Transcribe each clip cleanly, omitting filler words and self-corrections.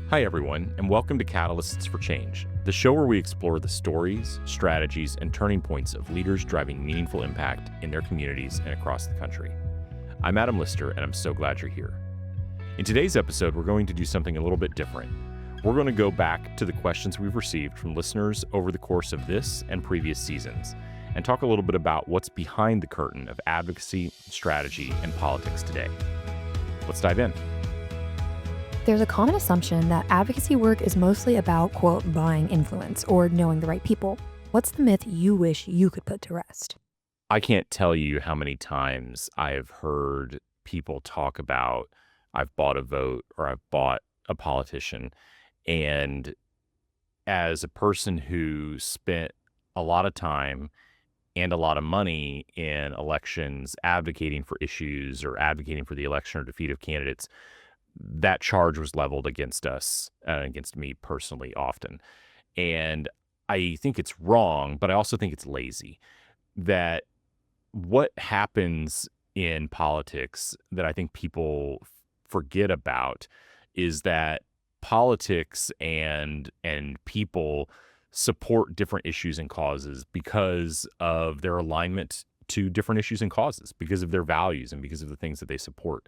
Hi, everyone, and welcome to Catalysts for Change, the show where we explore the stories, strategies, and turning points of leaders driving meaningful impact in their communities and across the country. I'm Adam Lister, and I'm so glad you're here. In today's episode, we're going to do something a little bit different. We're going to go back to the questions we've received from listeners over the course of this and previous seasons, and talk a little bit about what's behind the curtain of advocacy, strategy, and politics today. Let's dive in. There's a common assumption that advocacy work is mostly about, quote, buying influence or knowing the right people. What's the myth you wish you could put to rest? I can't tell you how many times I have heard people talk about, I've bought a vote or I've bought a politician. And as a person who spent a lot of time and a lot of money in elections advocating for issues or advocating for the election or defeat of candidates, that charge was leveled against us, against me personally often. And I think it's wrong, but I also think it's lazy. That what happens in politics that I think people forget about is that politics and people support different issues and causes because of their alignment to different issues and causes, because of their values and because of the things that they support.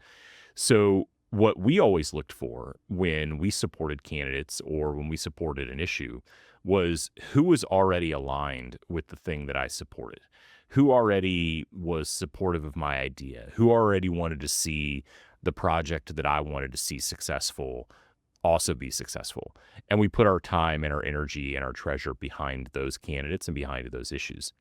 So what we always looked for when we supported candidates or when we supported an issue was who was already aligned with the thing that I supported, who already was supportive of my idea, who already wanted to see the project that I wanted to see successful also be successful. And we put our time and our energy and our treasure behind those candidates and behind those issues.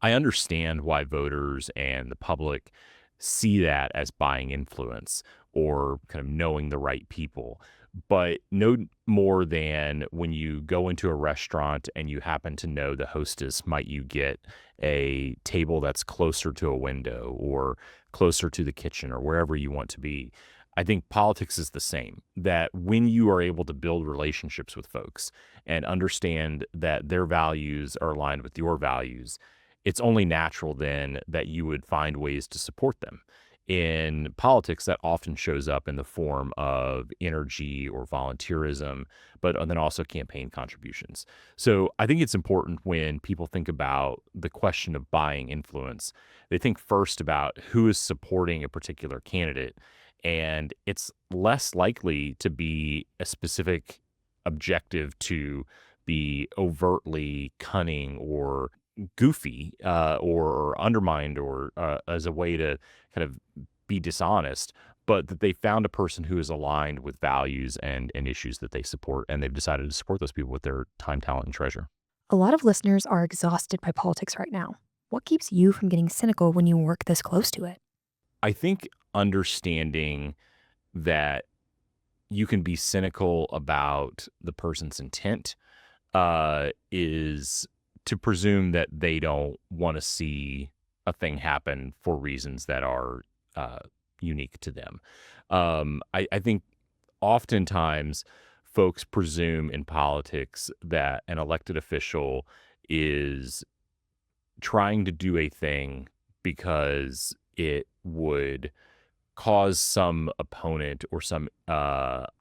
I understand why voters and the public see that as buying influence or kind of knowing the right people. But no more than when you go into a restaurant and you happen to know the hostess, might you get a table that's closer to a window or closer to the kitchen or wherever you want to be. I think politics is the same, that when you are able to build relationships with folks and understand that their values are aligned with your values, it's only natural then that you would find ways to support them. In politics, that often shows up in the form of energy or volunteerism, but then also campaign contributions. So I think it's important when people think about the question of buying influence, they think first about who is supporting a particular candidate. And it's less likely to be a specific objective to be overtly cunning or goofy or undermined or as a way to kind of be dishonest, but that they found a person who is aligned with values and issues that they support, and they've decided to support those people with their time, talent, and treasure. A lot of listeners are exhausted by politics right now. What keeps you from getting cynical when you work this close to it? I think understanding that you can be cynical about the person's intent is to presume that they don't want to see a thing happen for reasons that are unique to them. I think oftentimes folks presume in politics that an elected official is trying to do a thing because it would cause some opponent or some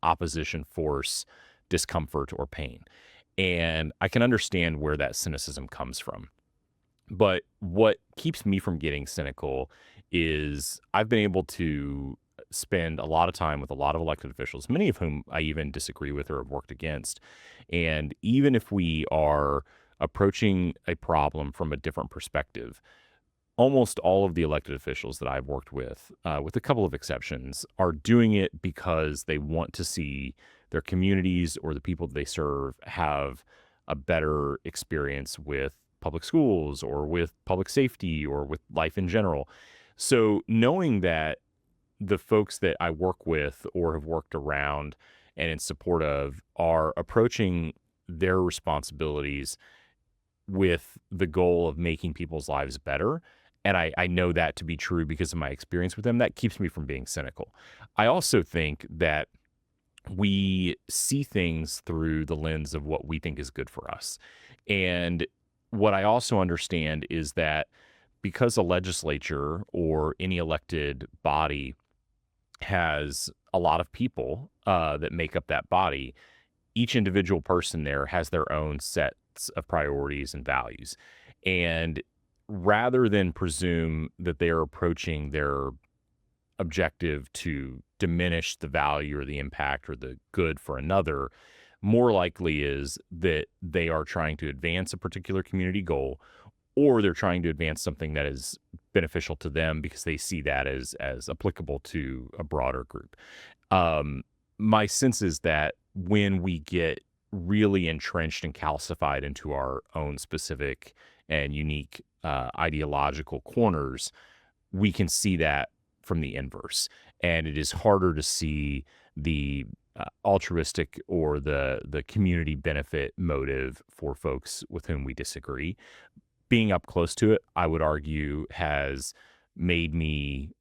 opposition force discomfort or pain. And I can understand where that cynicism comes from. But what keeps me from getting cynical is I've been able to spend a lot of time with a lot of elected officials, many of whom I even disagree with or have worked against. And even if we are approaching a problem from a different perspective, almost all of the elected officials that I've worked with a couple of exceptions, are doing it because they want to see their communities or the people that they serve have a better experience with public schools or with public safety or with life in general. So knowing that the folks that I work with or have worked around and in support of are approaching their responsibilities with the goal of making people's lives better, and I know that to be true because of my experience with them, that keeps me from being cynical. I also think that we see things through the lens of what we think is good for us. And what I also understand is that because a legislature or any elected body has a lot of people that make up that body. Each individual person there has their own sets of priorities and values. And rather than presume that they are approaching their objective to diminish the value or the impact or the good for another, more likely is that they are trying to advance a particular community goal, or they're trying to advance something that is beneficial to them because they see that as applicable to a broader group. Um, my sense is that when we get really entrenched and calcified into our own specific and unique ideological corners, we can see that from the inverse, and it is harder to see the altruistic or the community benefit motive for folks with whom we disagree. Being up close to it, I would argue, has made me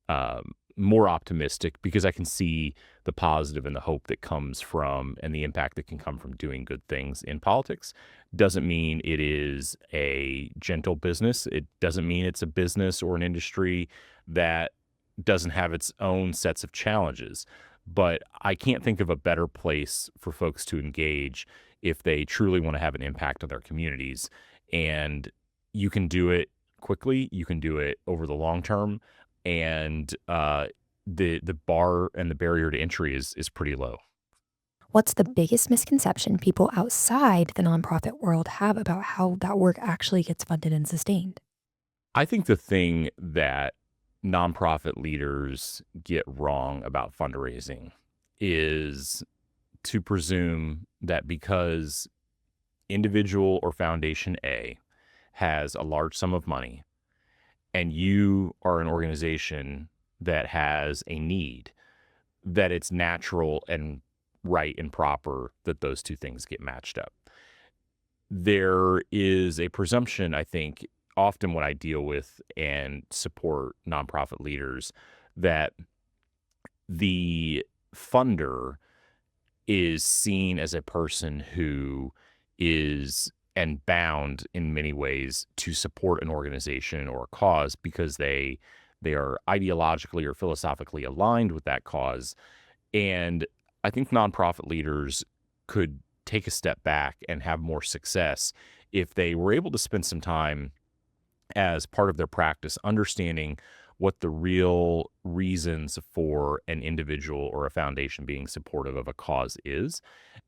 more optimistic because I can see the positive and the hope that comes from and the impact that can come from doing good things in politics. Doesn't mean it is a gentle business. It doesn't mean it's a business or an industry that doesn't have its own sets of challenges. But I can't think of a better place for folks to engage if they truly want to have an impact on their communities. And you can do it quickly, you can do it over the long term, and the bar and the barrier to entry is pretty low. What's the biggest misconception people outside the nonprofit world have about how that work actually gets funded and sustained? I think the thing that nonprofit leaders get wrong about fundraising is to presume that because individual or foundation A has a large sum of money and you are an organization that has a need, that it's natural and right and proper that those two things get matched up. There is a presumption, I think, often when I deal with and support nonprofit leaders, that the funder is seen as a person who is and bound in many ways to support an organization or a cause because they are ideologically or philosophically aligned with that cause. And I think nonprofit leaders could take a step back and have more success if they were able to spend some time as part of their practice understanding what the real reasons for an individual or a foundation being supportive of a cause is,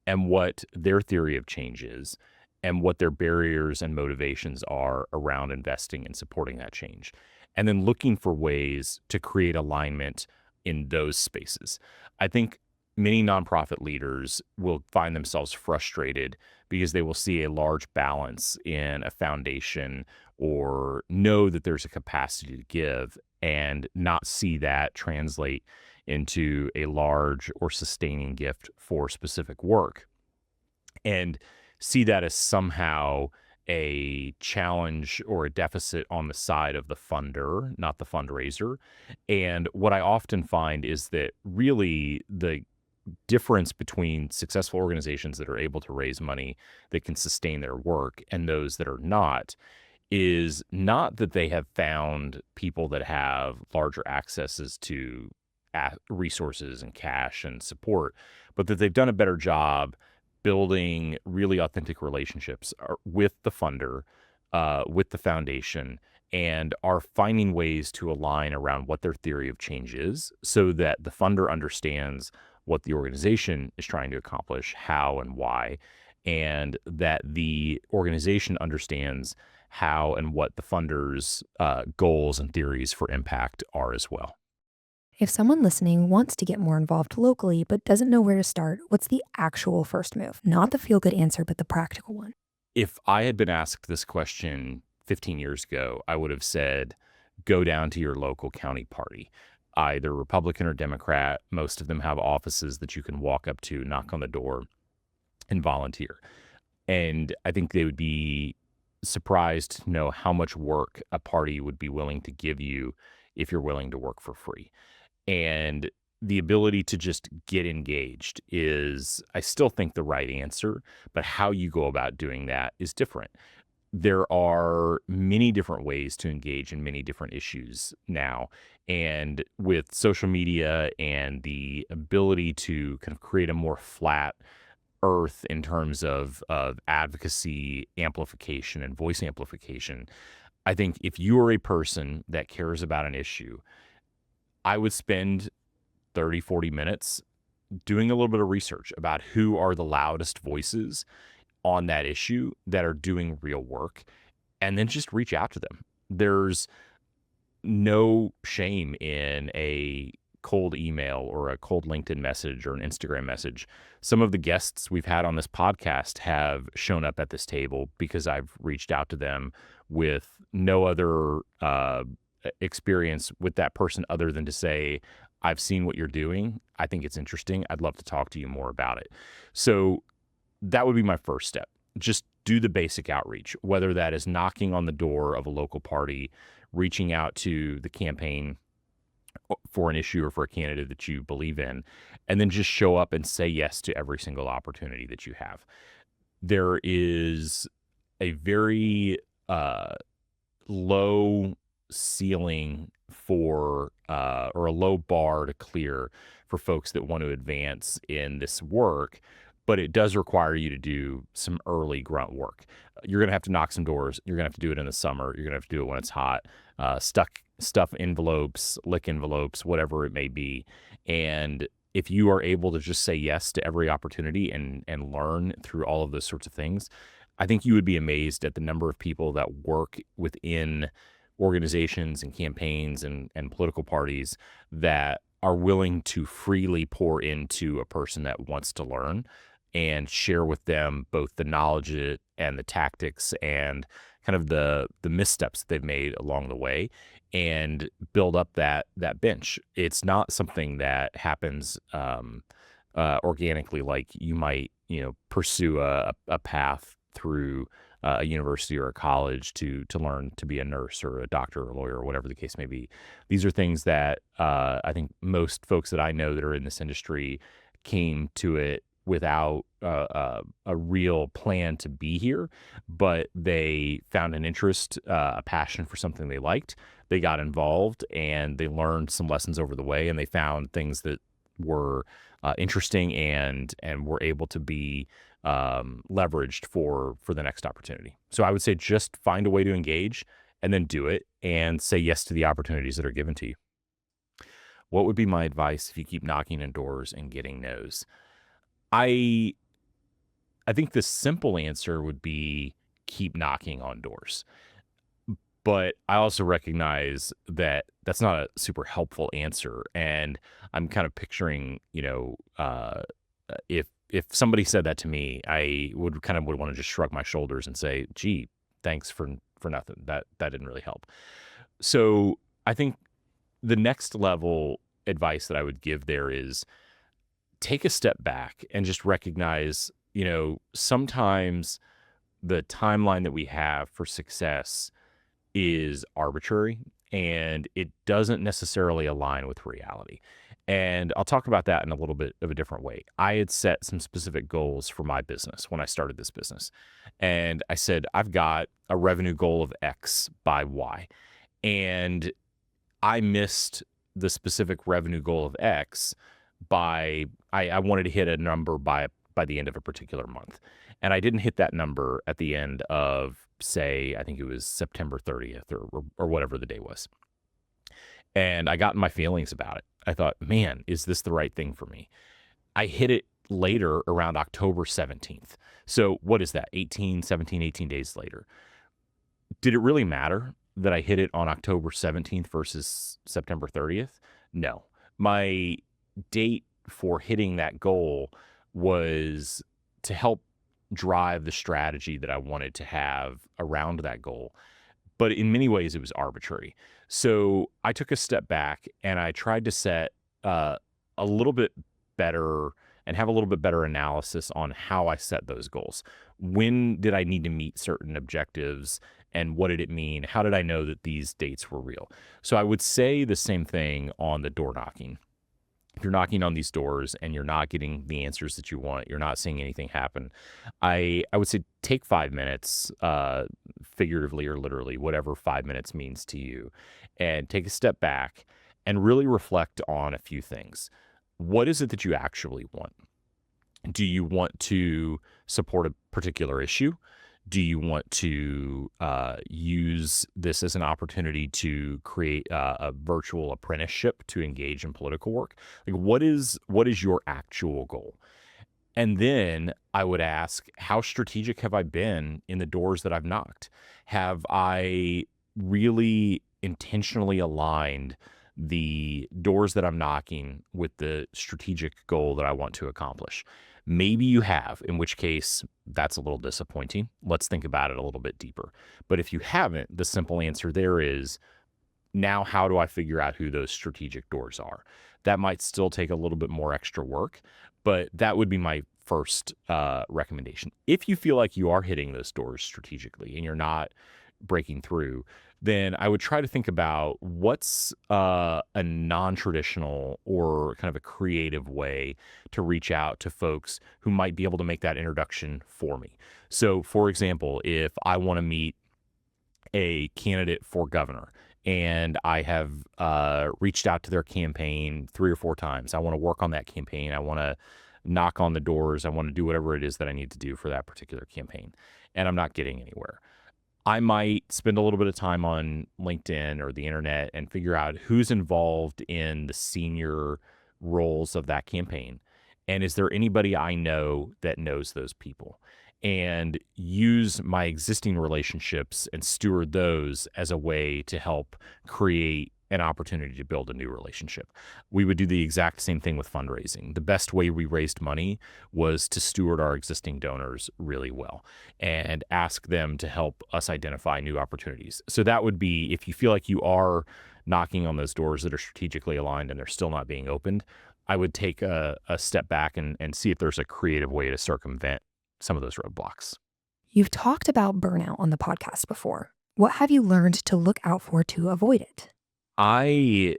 and what their theory of change is, and what their barriers and motivations are around investing and supporting that change. And then looking for ways to create alignment in those spaces. I think many nonprofit leaders will find themselves frustrated because they will see a large balance in a foundation or know that there's a capacity to give and not see that translate into a large or sustaining gift for specific work, and see that as somehow a challenge or a deficit on the side of the funder, not the fundraiser. And what I often find is that really the difference between successful organizations that are able to raise money that can sustain their work and those that are not is not that they have found people that have larger accesses to resources and cash and support, but that they've done a better job building really authentic relationships with the funder, with the foundation, and are finding ways to align around what their theory of change is so that the funder understands what the organization is trying to accomplish, how and why, and that the organization understands how and what the funder's goals and theories for impact are as well. If someone listening wants to get more involved locally but doesn't know where to start, what's the actual first move? Not the feel good answer, but the practical one. If I had been asked this question 15 years ago, I would have said, go down to your local county party, either Republican or Democrat. Most of them have offices that you can walk up to, knock on the door, and volunteer. And I think they would be surprised to know how much work a party would be willing to give you if you're willing to work for free. And the ability to just get engaged is, I still think, the right answer, but how you go about doing that is different. there are many different ways to engage in many different issues now. And with social media and the ability to kind of create a more flat earth in terms of advocacy, amplification, and voice amplification, I think if you are a person that cares about an issue, I would spend 30, 40 minutes doing a little bit of research about who are the loudest voices on that issue that are doing real work, and then just reach out to them. There's no shame in a cold email or a cold LinkedIn message or an Instagram message. Some of the guests we've had on this podcast have shown up at this table because I've reached out to them with no other experience with that person other than to say, I've seen what you're doing. I think it's interesting. I'd love to talk to you more about it. So that would be my first step. Just do the basic outreach, whether that is knocking on the door of a local party, reaching out to the campaign for an issue or for a candidate that you believe in, and then just show up and say yes to every single opportunity that you have. There is a very low ceiling for or a low bar to clear for folks that want to advance in this work, but it does require you to do some early grunt work. You're going to have to knock some doors. You're going to have to do it in the summer. You're going to have to do it when it's hot. Stuff envelopes, lick envelopes, whatever it may be. And if you are able to just say yes to every opportunity and learn through all of those sorts of things, I think you would be amazed at the number of people that work within organizations and campaigns and political parties that are willing to freely pour into a person that wants to learn and share with them both the knowledge and the tactics and kind of the missteps that they've made along the way, and build up that bench. It's not something that happens organically, like you might pursue a path through a university or a college to learn to be a nurse or a doctor or a lawyer or whatever the case may be. These are things that I think most folks that I know that are in this industry came to it without a real plan to be here, but they found an interest, a passion for something they liked. They got involved and they learned some lessons over the way, and they found things that were interesting and were able to be leveraged for the next opportunity. So I would say just find a way to engage and then do it and say yes to the opportunities that are given to you. What would be my advice if you keep knocking on doors and getting no's? I think the simple answer would be keep knocking on doors. But I also recognize that that's not a super helpful answer. And I'm kind of picturing, if somebody said that to me, I would want to just shrug my shoulders and say, gee, thanks for nothing. That didn't really help. So I think the next level advice that I would give there is take a step back and just recognize, sometimes the timeline that we have for success is arbitrary and it doesn't necessarily align with reality. And I'll talk about that in a little bit of a different way. I had set some specific goals for my business when I started this business. And I said, I've got a revenue goal of X by Y. And I missed the specific revenue goal of X by, I wanted to hit a number by the end of a particular month. And I didn't hit that number at the end of, say, I think it was September 30th or whatever the day was. And I got in my feelings about it. I thought, man, is this the right thing for me? I hit it later around October 17th. So what is that? 18 days later. Did it really matter that I hit it on October 17th versus September 30th? No. My date for hitting that goal was to help drive the strategy that I wanted to have around that goal. But in many ways, it was arbitrary. So I took a step back and I tried to set a little bit better and have a little bit better analysis on how I set those goals. When did I need to meet certain objectives and what did it mean? How did I know that these dates were real? So I would say the same thing on the door knocking. if you're knocking on these doors and you're not getting the answers that you want, you're not seeing anything happen, I would say take 5 minutes, figuratively or literally, whatever 5 minutes means to you, and take a step back and really reflect on a few things. What is it that you actually want? Do you want to support a particular issue? Do you want to use this as an opportunity to create a virtual apprenticeship to engage in political work? Like, what is your actual goal? And then I would ask, how strategic have I been in the doors that I've knocked? Have I really intentionally aligned the doors that I'm knocking with the strategic goal that I want to accomplish? Maybe you have, in which case that's a little disappointing. Let's think about it a little bit deeper. But if you haven't, the simple answer there is, now how do I figure out who those strategic doors are? That might still take a little bit more extra work, but that would be my first recommendation. If you feel like you are hitting those doors strategically and you're not breaking through, then I would try to think about what's a non-traditional or kind of a creative way to reach out to folks who might be able to make that introduction for me. So, for example, if I want to meet a candidate for governor and I have reached out to their campaign 3 or 4 times. I want to work on that campaign. I want to knock on the doors. I want to do whatever it is that I need to do for that particular campaign. And I'm not getting anywhere. I might spend a little bit of time on LinkedIn or the internet and figure out who's involved in the senior roles of that campaign. And is there anybody I know that knows those people? And use my existing relationships and steward those as a way to help create an opportunity to build a new relationship. We would do the exact same thing with fundraising. The best way we raised money was to steward our existing donors really well and ask them to help us identify new opportunities. So that would be, if you feel like you are knocking on those doors that are strategically aligned and they're still not being opened, I would take a step back and see if there's a creative way to circumvent some of those roadblocks. You've talked about burnout on the podcast before. What have you learned to look out for to avoid it? I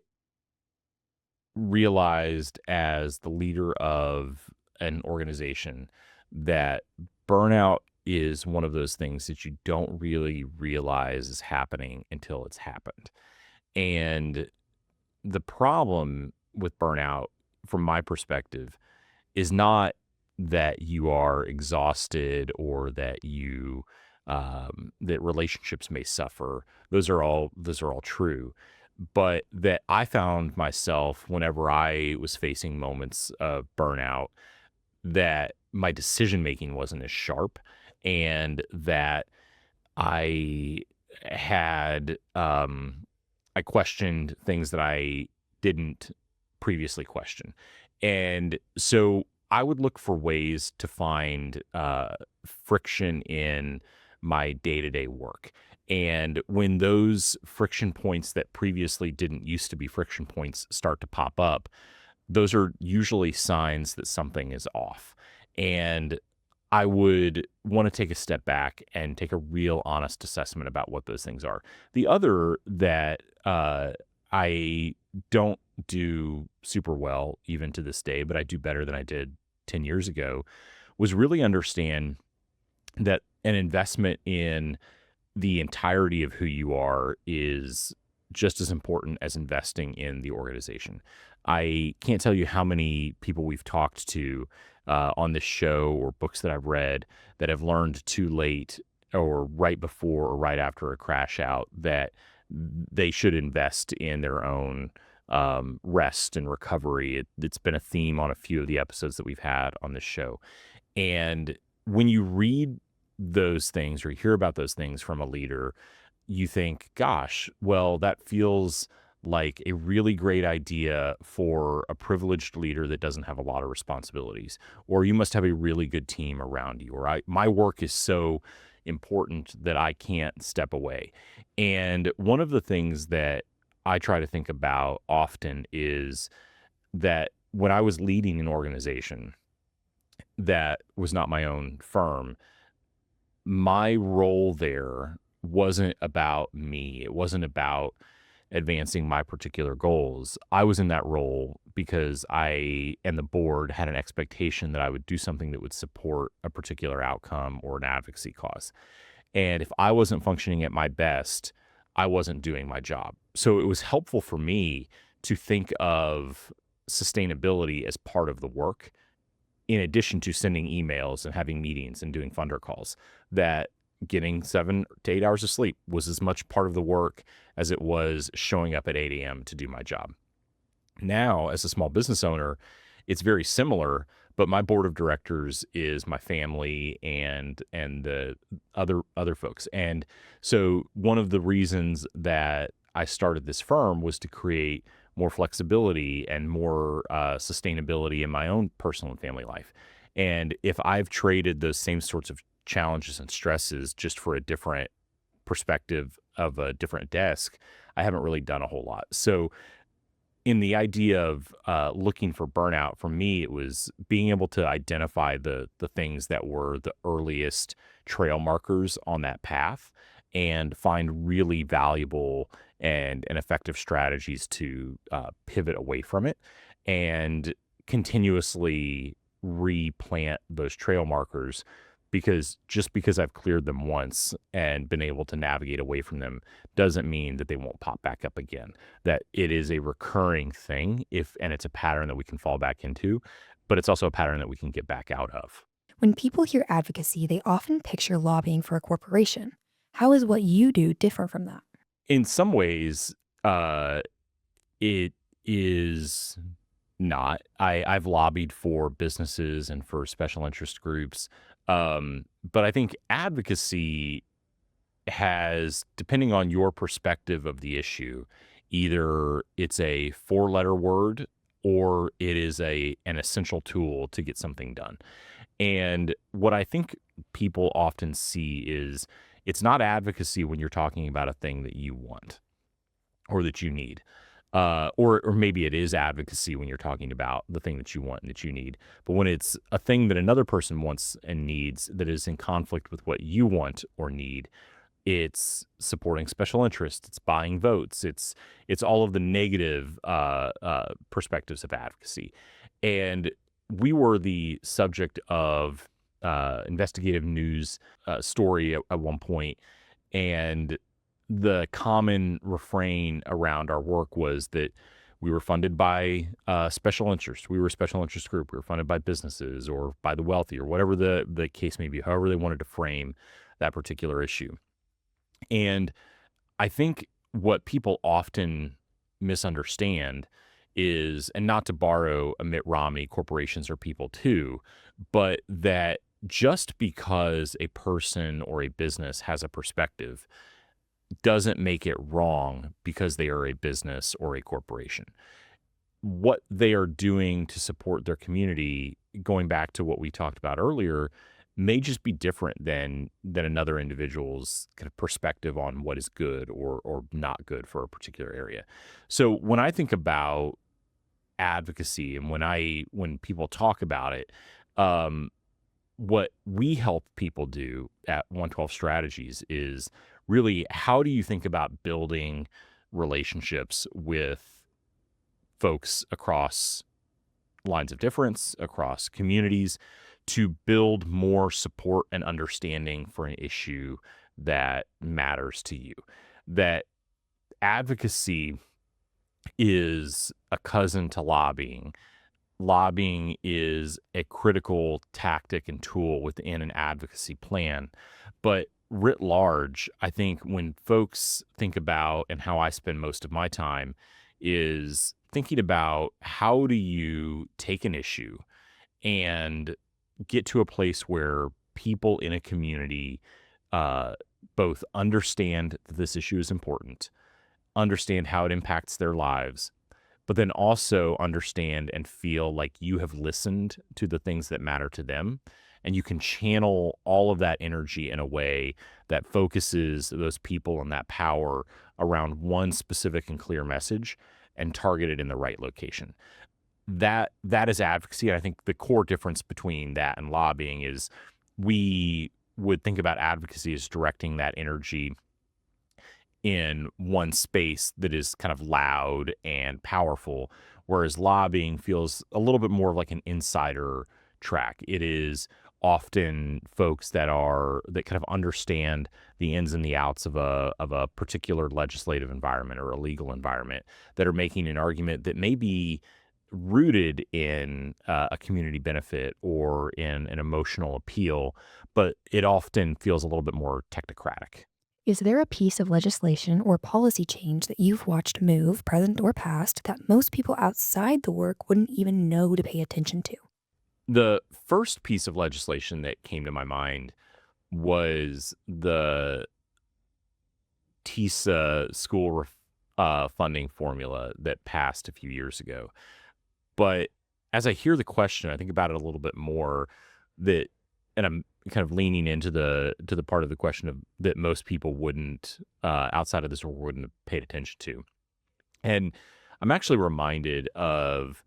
realized as the leader of an organization that burnout is one of those things that you don't really realize is happening until it's happened. And the problem with burnout, from my perspective, is not that you are exhausted or that that relationships may suffer. Those are all true. But that I found myself, whenever I was facing moments of burnout, that my decision making wasn't as sharp, and that I had I questioned things that I didn't previously question. And so I would look for ways to find friction in my day to day work. And when those friction points that previously didn't used to be friction points start to pop up, those are usually signs that something is off. And I would want to take a step back and take a real honest assessment about what those things are. The other that I don't do super well even to this day, but I do better than I did 10 years ago, was really understand that an investment in the entirety of who you are is just as important as investing in the organization. I can't tell you how many people we've talked to on this show or books that I've read that have learned too late or right before or right after a crash out that they should invest in their own rest and recovery. It's been a theme on a few of the episodes that we've had on this show. And when you read those things or you hear about those things from a leader, you think, gosh, well, that feels like a really great idea for a privileged leader that doesn't have a lot of responsibilities, or you must have a really good team around you, or my work is so important that I can't step away. And one of the things that I try to think about often is that when I was leading an organization that was not my own firm, my role there wasn't about me. It wasn't about advancing my particular goals. I was in that role because I and the board had an expectation that I would do something that would support a particular outcome or an advocacy cause. And if I wasn't functioning at my best, I wasn't doing my job. So it was helpful for me to think of sustainability as part of the work, in addition to sending emails and having meetings and doing funder calls, that getting 7 to 8 hours of sleep was as much part of the work as it was showing up at 8 a.m. to do my job. Now, as a small business owner, it's very similar, but my board of directors is my family and the other folks. And so one of the reasons that I started this firm was to create more flexibility and more sustainability in my own personal and family life. And if I've traded those same sorts of challenges and stresses just for a different perspective of a different desk, I haven't really done a whole lot. So in the idea of looking for burnout, for me, it was being able to identify the things that were the earliest trail markers on that path and find really valuable and effective strategies to pivot away from it and continuously replant those trail markers, because just because I've cleared them once and been able to navigate away from them doesn't mean that they won't pop back up again. That it is a recurring thing, and it's a pattern that we can fall back into, but it's also a pattern that we can get back out of. When people hear advocacy, they often picture lobbying for a corporation. How is what you do different from that? In some ways, it is not. I've lobbied for businesses and for special interest groups, but I think advocacy has, depending on your perspective of the issue, either it's a four-letter word or it is an essential tool to get something done. And what I think people often see is it's not advocacy when you're talking about a thing that you want or that you need. Or maybe it is advocacy when you're talking about the thing that you want and that you need. But when it's a thing that another person wants and needs that is in conflict with what you want or need, it's supporting special interests, it's buying votes, it's all of the negative perspectives of advocacy. And we were the subject of investigative news story at one point, and the common refrain around our work was that we were funded by special interest. We were a special interest group. We were funded by businesses or by the wealthy or whatever the case may be, however they wanted to frame that particular issue. And I think what people often misunderstand is, and not to borrow a Mitt Romney, corporations are people too, but that just because a person or a business has a perspective doesn't make it wrong because they are a business or a corporation. What they are doing to support their community, going back to what we talked about earlier, may just be different than another individual's kind of perspective on what is good or not good for a particular area. So when I think about advocacy and when people talk about it, um, what we help people do at 112 Strategies is really, how do you think about building relationships with folks across lines of difference, across communities, to build more support and understanding for an issue that matters to you. That advocacy is a cousin to lobbying. Lobbying is a critical tactic and tool within an advocacy plan. But writ large, I think when folks think about, and how I spend most of my time, is thinking about how do you take an issue and get to a place where people in a community both understand that this issue is important, understand how it impacts their lives, but then also understand and feel like you have listened to the things that matter to them. And you can channel all of that energy in a way that focuses those people and that power around one specific and clear message and target it in the right location. That is advocacy. And I think the core difference between that and lobbying is we would think about advocacy as directing that energy in one space that is kind of loud and powerful, whereas lobbying feels a little bit more like an insider track. It is often folks that kind of understand the ins and the outs of a particular legislative environment or a legal environment that are making an argument that may be rooted in a community benefit or in an emotional appeal, but it often feels a little bit more technocratic. Is there a piece of legislation or policy change that you've watched move, present or past, that most people outside the work wouldn't even know to pay attention to? The first piece of legislation that came to my mind was the TISA funding formula that passed a few years ago. But as I hear the question, I think about it a little bit more that, and I'm kind of leaning into the part of the question of that most people wouldn't outside of this world wouldn't have paid attention to. And I'm actually reminded of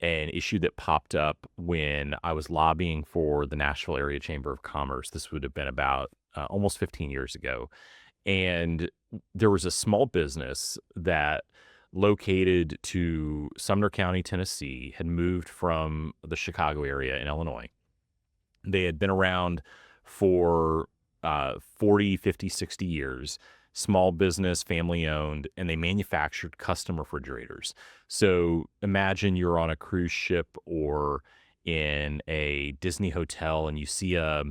an issue that popped up when I was lobbying for the Nashville Area Chamber of Commerce. This would have been about almost 15 years ago. And there was a small business that located to Sumner County, Tennessee, had moved from the Chicago area in Illinois. They had been around for 40, 50, 60 years, small business, family owned, and they manufactured custom refrigerators. So imagine you're on a cruise ship or in a Disney hotel and you see a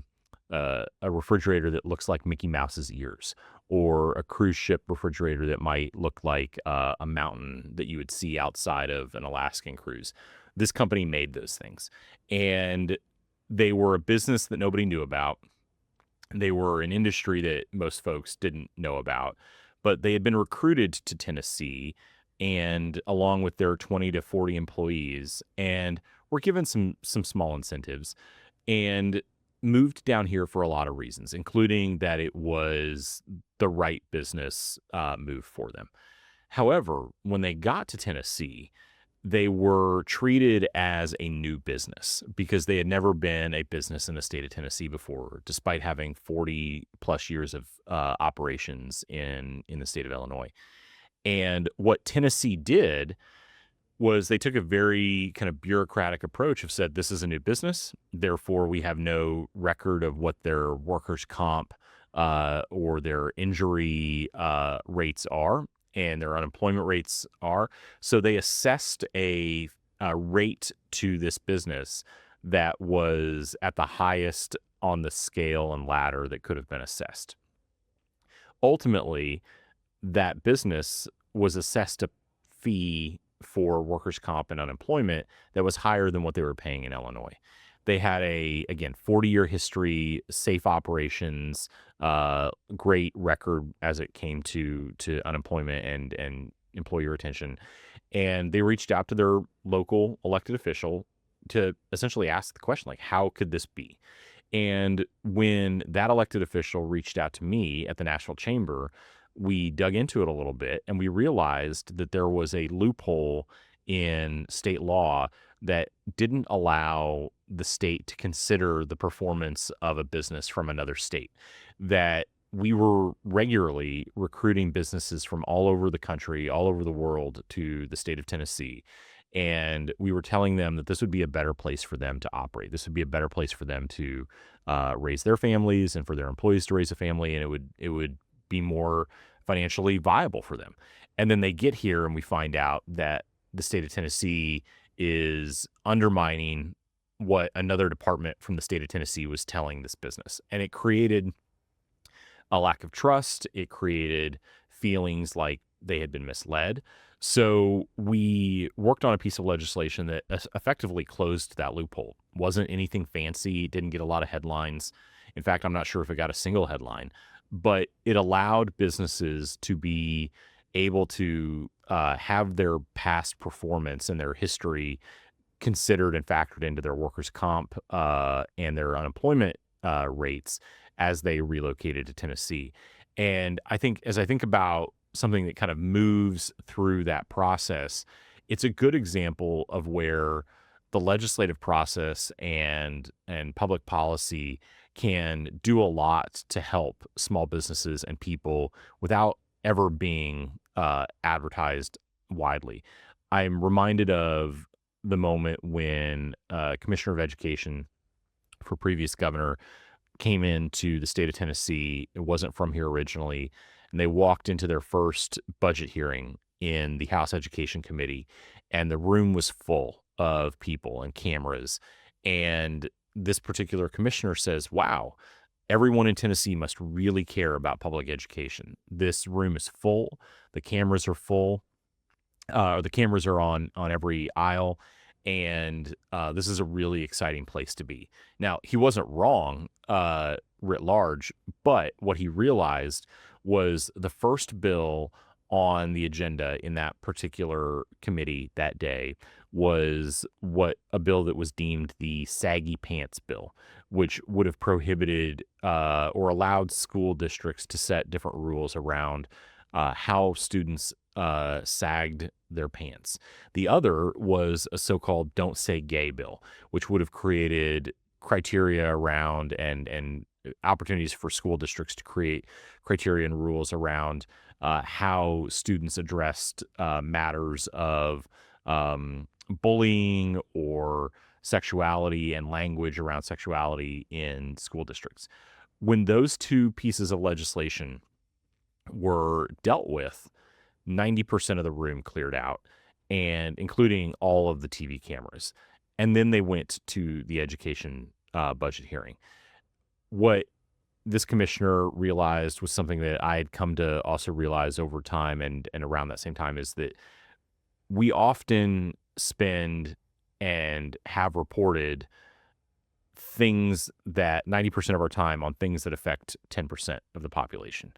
refrigerator that looks like Mickey Mouse's ears, or a cruise ship refrigerator that might look like a mountain that you would see outside of an Alaskan cruise. This company made those things. And they were a business that nobody knew about. They were an industry that most folks didn't know about, but they had been recruited to Tennessee and along with their 20 to 40 employees and were given some small incentives and moved down here for a lot of reasons, including that it was the right business move for them. However, when they got to Tennessee, they were treated as a new business because they had never been a business in the state of Tennessee before, despite having 40 plus years of operations in the state of Illinois. And what Tennessee did was they took a very kind of bureaucratic approach of said, this is a new business. Therefore, we have no record of what their workers' comp or their injury rates are and their unemployment rates are. So they assessed a rate to this business that was at the highest on the scale and ladder that could have been assessed. Ultimately, that business was assessed a fee for workers' comp and unemployment that was higher than what they were paying in Illinois. They had again, 40-year history, safe operations, great record as it came to unemployment and employee retention. And they reached out to their local elected official to essentially ask the question, like, how could this be? And when that elected official reached out to me at the National Chamber, we dug into it a little bit and we realized that there was a loophole in state law that didn't allow the state to consider the performance of a business from another state. That we were regularly recruiting businesses from all over the country, all over the world to the state of Tennessee. And we were telling them that this would be a better place for them to operate. This would be a better place for them to raise their families and for their employees to raise a family. And it would be more financially viable for them. And then they get here and we find out that the state of Tennessee is undermining what another department from the state of Tennessee was telling this business. And it created a lack of trust. It created feelings like they had been misled. So we worked on a piece of legislation that effectively closed that loophole. Wasn't anything fancy, didn't get a lot of headlines. In fact, I'm not sure if it got a single headline, but it allowed businesses to be able to have their past performance and their history considered and factored into their workers' comp and their unemployment rates as they relocated to Tennessee. And I think as I think about something that kind of moves through that process, it's a good example of where the legislative process and public policy can do a lot to help small businesses and people without ever being advertised widely. I'm reminded of the moment when Commissioner of Education for previous governor came into the state of Tennessee. It wasn't from here originally, and they walked into their first budget hearing in the House Education Committee, and the room was full of people and cameras. And this particular commissioner says, "Wow, everyone in Tennessee must really care about public education. This room is full. The cameras are full the cameras are on every aisle, and this is a really exciting place to be." Now, he wasn't wrong writ large, but what he realized was the first bill on the agenda in that particular committee that day was what a bill that was deemed the saggy pants bill, which would have prohibited or allowed school districts to set different rules around how students sagged their pants. The other was a so-called "Don't Say Gay" bill, which would have created criteria around and opportunities for school districts to create criteria and rules around how students addressed matters of bullying or sexuality and language around sexuality in school districts. When those two pieces of legislation were dealt with, 90% of the room cleared out, and including all of the TV cameras. And then they went to the education budget hearing. What this commissioner realized was something that I had come to also realize over time and around that same time is that we often spend and have reported things that 90% of our time on things that affect 10% of the population,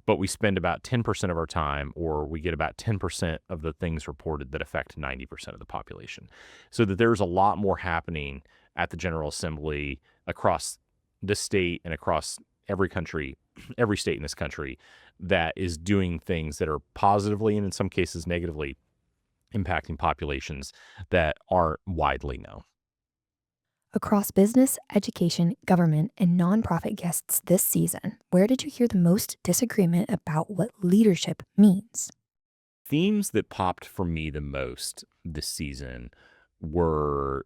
but we spend about 10% of our time, or we get about 10% of the things reported that affect 90% of the population. So that there's a lot more happening at the General Assembly across the state and across every country, every state in this country that is doing things that are positively and in some cases negatively impacting populations that aren't widely known. Across business, education, government, and nonprofit guests this season, where did you hear the most disagreement about what leadership means? Themes that popped for me the most this season were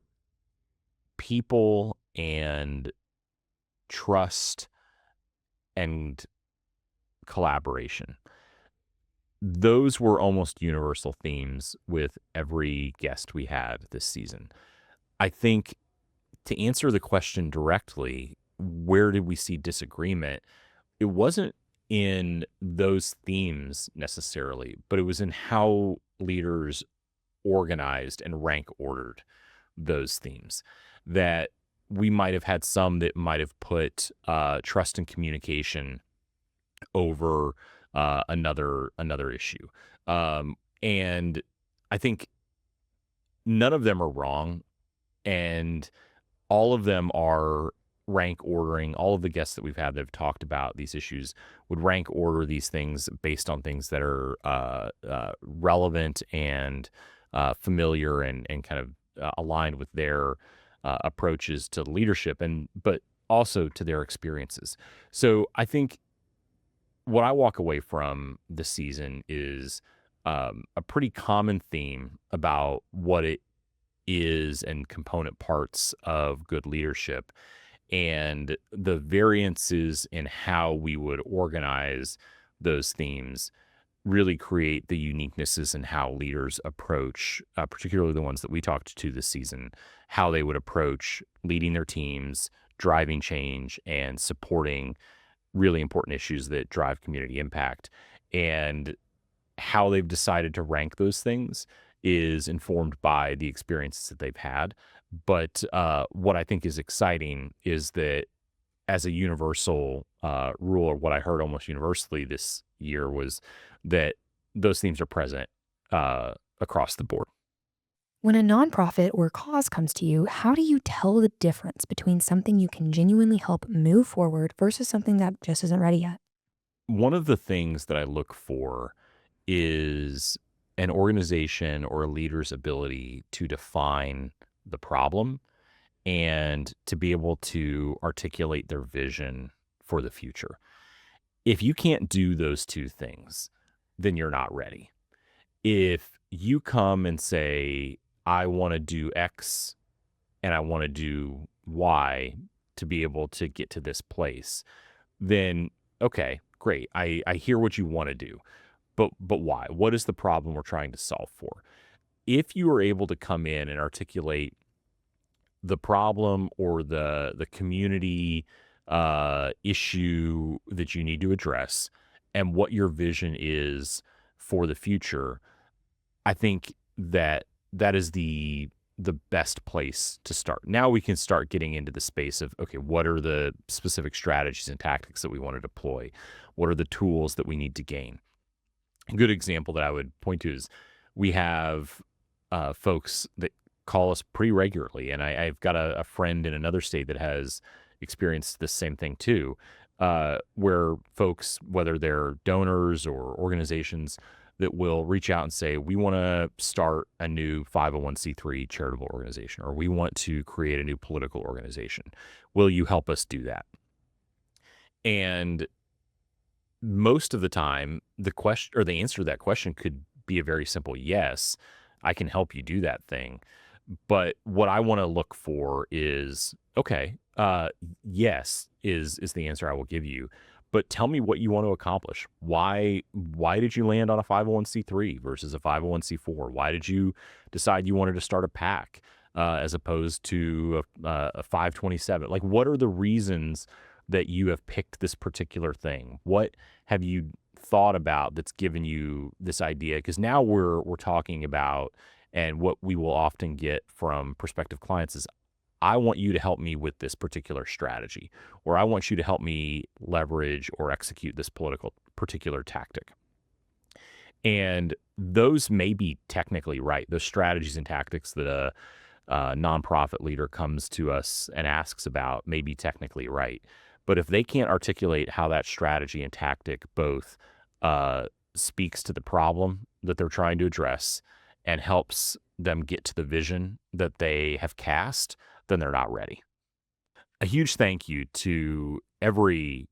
people and trust and collaboration. Those were almost universal themes with every guest we had this season. I think to answer the question directly, where did we see disagreement? It wasn't in those themes necessarily, but it was in how leaders organized and rank ordered those themes. That we might have had some that might have put trust and communication over another issue, and I think none of them are wrong, and all of them are rank ordering. All of the guests that we've had that have talked about these issues would rank order these things based on things that are relevant and familiar and kind of aligned with their approaches to leadership and but also to their experiences. So I think what I walk away from this season is a pretty common theme about what it is and component parts of good leadership and the variances in how we would organize those themes really create the uniquenesses in how leaders approach, particularly the ones that we talked to this season, how they would approach leading their teams, driving change, and supporting really important issues that drive community impact. And how they've decided to rank those things is informed by the experiences that they've had. But what I think is exciting is that as a universal rule, or what I heard almost universally this year was that those themes are present across the board. When a nonprofit or cause comes to you, how do you tell the difference between something you can genuinely help move forward versus something that just isn't ready yet? One of the things that I look for is an organization or a leader's ability to define the problem and to be able to articulate their vision for the future. If you can't do those two things, then you're not ready. If you come and say, I want to do X and I want to do Y to be able to get to this place, then okay, great. I hear what you want to do. But why? What is the problem we're trying to solve for? If you are able to come in and articulate the problem or the community issue that you need to address and what your vision is for the future, I think that is the best place to start. Now we can start getting into the space of, okay, what are the specific strategies and tactics that we want to deploy? What are the tools that we need to gain? A good example that I would point to is we have folks that call us pretty regularly, and I've got a friend in another state that has experienced the same thing too, where folks, whether they're donors or organizations, that will reach out and say, we want to start a new 501c3 charitable organization, or we want to create a new political organization. Will you help us do that? And most of the time, the question or the answer to that question could be a very simple yes. I can help you do that thing. But what I want to look for is, okay, yes is the answer I will give you. But tell me what you want to accomplish. Why did you land on a 501c3 versus a 501c4? Why did you decide you wanted to start a PAC as opposed to a 527? Like, what are the reasons that you have picked this particular thing? What have you thought about that's given you this idea? Because now we're talking about, and what we will often get from prospective clients is, I want you to help me with this particular strategy, or I want you to help me leverage or execute this particular tactic. And those may be technically right. Those strategies and tactics that a nonprofit leader comes to us and asks about may be technically right. But if they can't articulate how that strategy and tactic both speaks to the problem that they're trying to address and helps them get to the vision that they have cast, then they're not ready. A huge thank you to every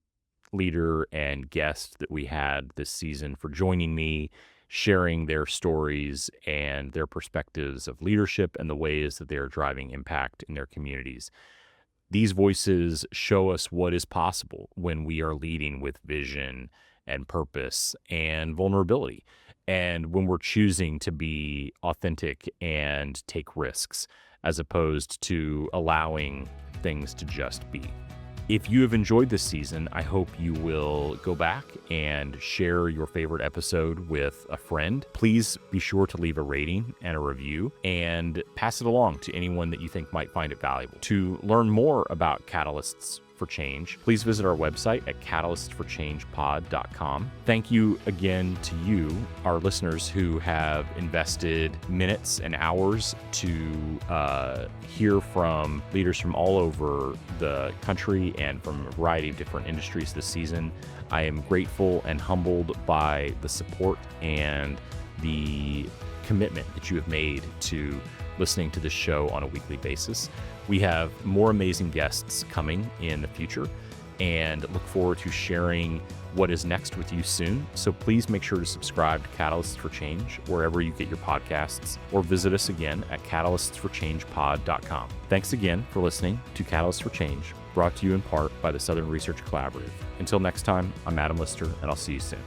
leader and guest that we had this season for joining me, sharing their stories and their perspectives of leadership and the ways that they're driving impact in their communities. These voices show us what is possible when we are leading with vision and purpose and vulnerability, and when we're choosing to be authentic and take risks, as opposed to allowing things to just be. If you have enjoyed this season, I hope you will go back and share your favorite episode with a friend. Please be sure to leave a rating and a review and pass it along to anyone that you think might find it valuable. To learn more about Catalysts for Change, please visit our website at catalystsforchangepod.com. Thank you again to you, our listeners, who have invested minutes and hours to hear from leaders from all over the country and from a variety of different industries this season. I am grateful and humbled by the support and the commitment that you have made to listening to this show on a weekly basis. We have more amazing guests coming in the future and look forward to sharing what is next with you soon. So please make sure to subscribe to Catalysts for Change wherever you get your podcasts, or visit us again at catalystsforchangepod.com. Thanks again for listening to Catalysts for Change, brought to you in part by the Southern Research Collaborative. Until next time, I'm Adam Lister, and I'll see you soon.